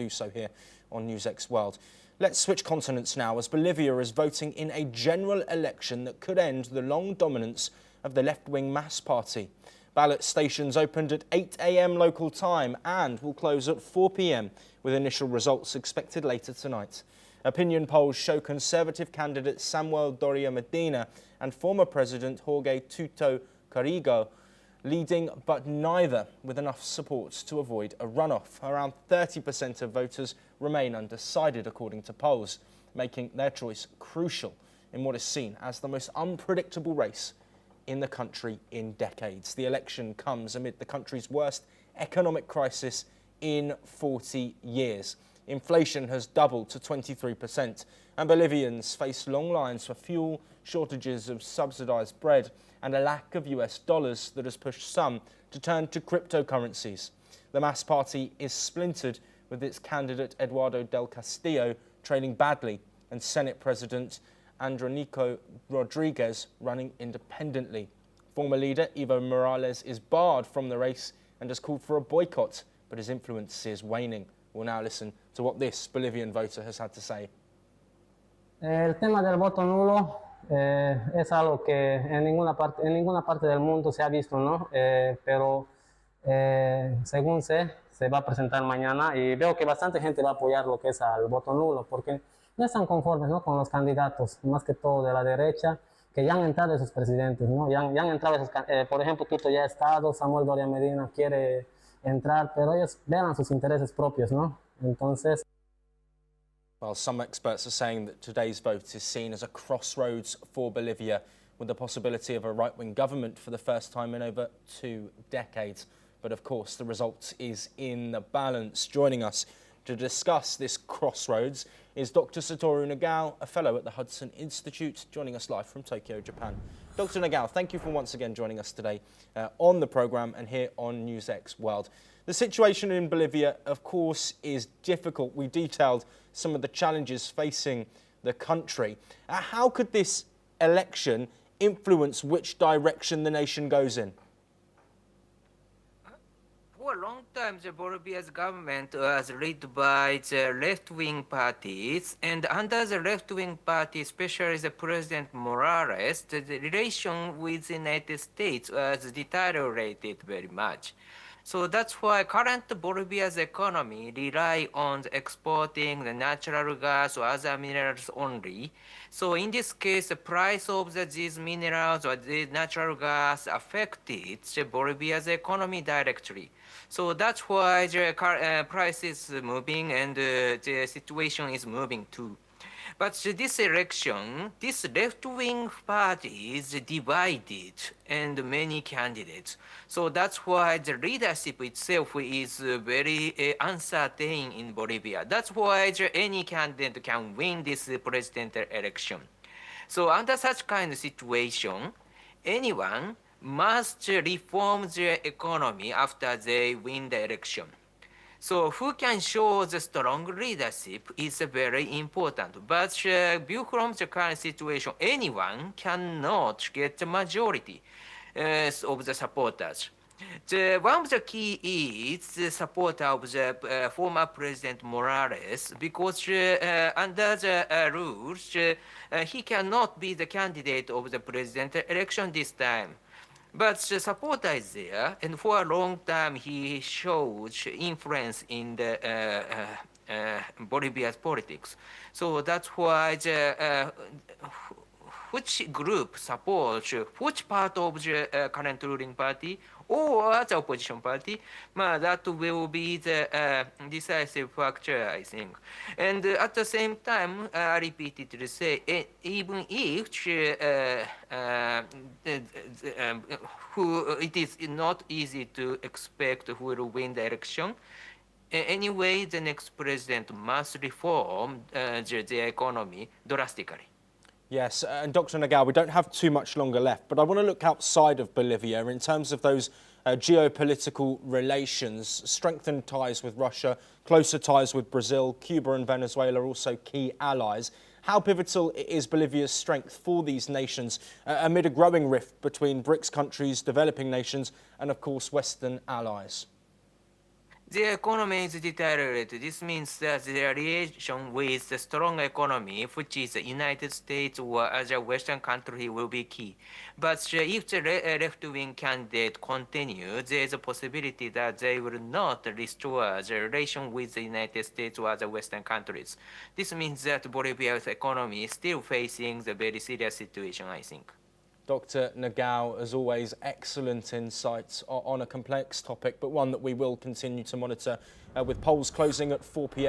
do so here on NewsX World. Let's switch continents now, as Bolivia is voting in a general election that could end the long dominance of the left-wing MAS party. Ballot stations opened at 8 a.m. local time and will close at 4 p.m, with initial results expected later tonight. Opinion polls show Conservative candidate Samuel Doria Medina and former President Jorge Tuto Carrigo leading, but neither with enough support to avoid a runoff. Around 30% of voters remain undecided, according to polls, making their choice crucial in what is seen as the most unpredictable race in the country in decades. The election comes amid the country's worst economic crisis in 40 years. Inflation has doubled to 23%, and Bolivians face long lines for fuel, shortages of subsidized bread, and a lack of US dollars that has pushed some to turn to cryptocurrencies. The MAS party is splintered, with its candidate Eduardo del Castillo trailing badly and Senate President Andronico Rodriguez running independently. Former leader Evo Morales is barred from the race and has called for a boycott, but his influence is waning. We'll now listen to what this Bolivian voter has had to say. El tema del voto nulo es algo que en ninguna parte del mundo se ha visto, ¿no? Pero según se va a presentar mañana y veo que bastante gente va a apoyar lo que es al voto nulo, porque no están conformes, ¿no?, con los candidatos, más que todo de la derecha, que ya han entrado esos presidentes, ¿no? Ya han entrado esos, por ejemplo, Tuto ya ha estado, Samuel Doria Medina quiere entrar, pero ellos vean sus intereses propios, ¿no? Entonces... Well, some experts are saying that today's vote is seen as a crossroads for Bolivia, with the possibility of a right-wing government for the first time in over 2 decades. But of course, the result is in the balance. Joining us to discuss this crossroads is Dr. Satoru Nagao, a fellow at the Hudson Institute, joining us live from Tokyo, Japan. Dr. Nagao, thank you for once again joining us today on the programme and here on NewsX World. The situation in Bolivia, of course, is difficult. We detailed some of the challenges facing the country. How could this election influence which direction the nation goes in? For a long time, Bolivia's government was led by the left-wing parties, and under the left-wing party, especially the President Morales, the relation with the United States was deteriorated very much. So that's why current Bolivia's economy rely on exporting the natural gas or other minerals only. So in this case, the price of these minerals or the natural gas affected Bolivia's economy directly. So that's why the price is moving and the situation is moving too. But this election, this left-wing party is divided and many candidates. So that's why the leadership itself is very uncertain in Bolivia. That's why any candidate can win this presidential election. So under such kind of situation, anyone must reform their economy after they win the election. So who can show the strong leadership is very important. But view from the current situation, anyone cannot get the majority of the supporters. One of the key is the support of the former President Morales, because under the rules, he cannot be the candidate of the presidential election this time. But the supporter is there, and for a long time he showed influence in the Bolivia's politics. So that's why which group supports which part of the current ruling party or the opposition party, that will be the decisive factor, I think. And at the same time, I repeatedly say, even if it is not easy to expect who will win the election, anyway, the next president must reform the economy drastically. Yes, and Dr. Nagao, we don't have too much longer left, but I want to look outside of Bolivia in terms of those geopolitical relations, strengthened ties with Russia, closer ties with Brazil, Cuba and Venezuela are also key allies. How pivotal is Bolivia's strength for these nations amid a growing rift between BRICS countries, developing nations, and of course Western allies? The economy is deteriorated. This means that the relation with the strong economy, which is the United States or other Western country, will be key. But if the left-wing candidate continues, there is a possibility that they will not restore the relation with the United States or other Western countries. This means that Bolivia's economy is still facing the very serious situation, I think. Dr. Nagao, as always, excellent insights on a complex topic, but one that we will continue to monitor with polls closing at 4 p.m.